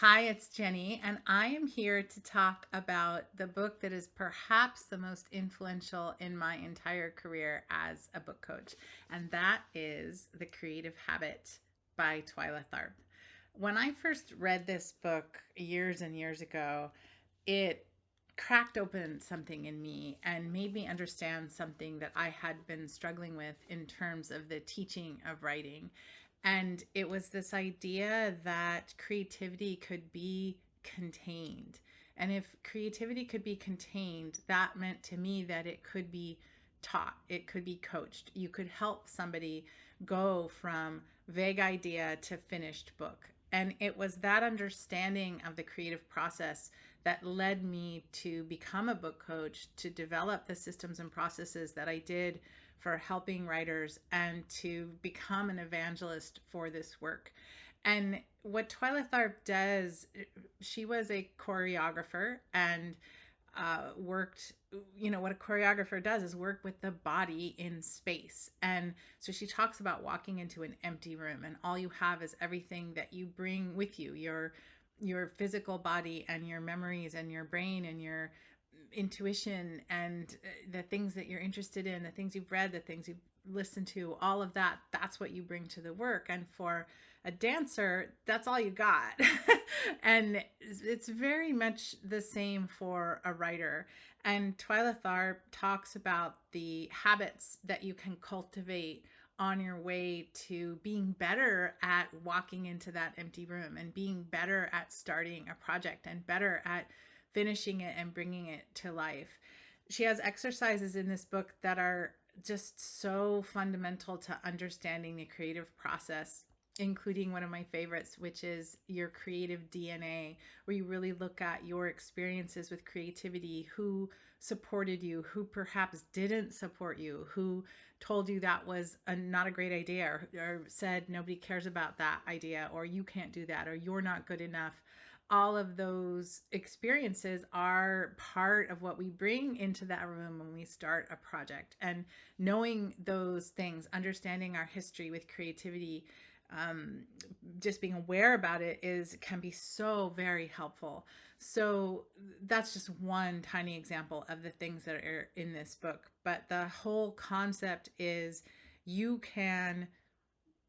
Hi, it's Jenny, and I am here to talk about the book that is perhaps the most influential in my entire career as a book coach, and that is The Creative Habit by Twyla Tharp. When I first read this book years and years ago, it cracked open something in me and made me understand something that I had been struggling with in terms of the teaching of writing. And it was this idea that creativity could be contained. And if creativity could be contained, that meant to me that it could be taught, it could be coached. You could help somebody go from vague idea to finished book. And it was that understanding of the creative process that led me to become a book coach, to develop the systems and processes that I did for helping writers, and to become an evangelist for this work. And what Twyla Tharp does, she was a choreographer and worked, what a choreographer does is work with the body in space. And so she talks about walking into an empty room and all you have is everything that you bring with you, your physical body and your memories and your brain and your intuition and the things that you're interested in, the things you've read, the things you've listened to, all of that, that's what you bring to the work. And for a dancer, that's all you got. And it's very much the same for a writer. And Twyla Tharp talks about the habits that you can cultivate on your way to being better at walking into that empty room and being better at starting a project and better at finishing it and bringing it to life. She has exercises in this book that are just so fundamental to understanding the creative process, including one of my favorites, which is your creative DNA, where you really look at your experiences with creativity, who supported you, who perhaps didn't support you, who told you that was not a great idea, or said nobody cares about that idea, or you can't do that, or you're not good enough. All of those experiences are part of what we bring into that room when we start a project. And knowing those things, understanding our history with creativity, um, just being aware about it can be so very helpful. So that's just one tiny example of the things that are in this book. But the whole concept is you can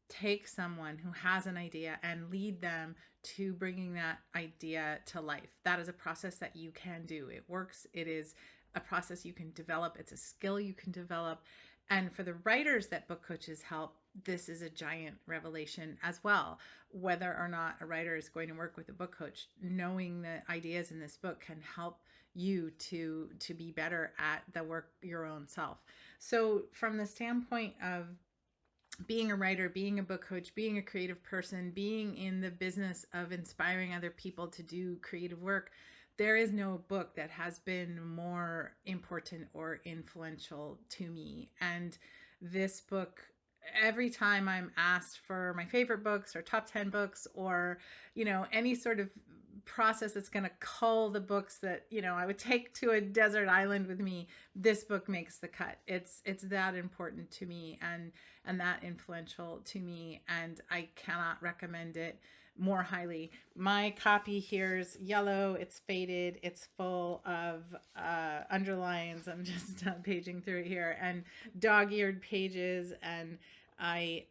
take someone who has an idea and lead them to bringing that idea to life. That is a process that you can do. It works. It is a process you can develop. It's a skill you can develop. And for the writers that book coaches help, this is a giant revelation as well. Whether or not a writer is going to work with a book coach, knowing the ideas in this book can help you to be better at the work your own self. So from the standpoint of being a writer, being a book coach, being a creative person, being in the business of inspiring other people to do creative work, there is no book that has been more important or influential to me. And this book, every time I'm asked for my favorite books or top 10 books or, any sort of process that's going to cull the books that, I would take to a desert island with me, this book makes the cut. It's that important to me and that influential to me, and I cannot recommend it more highly. My copy here is yellow, it's faded, it's full of underlines. I'm just paging through it here, and dog-eared pages, and I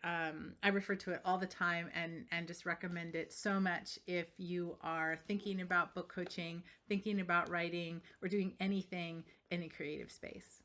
refer to it all the time and just recommend it so much if you are thinking about book coaching, thinking about writing, or doing anything in a creative space.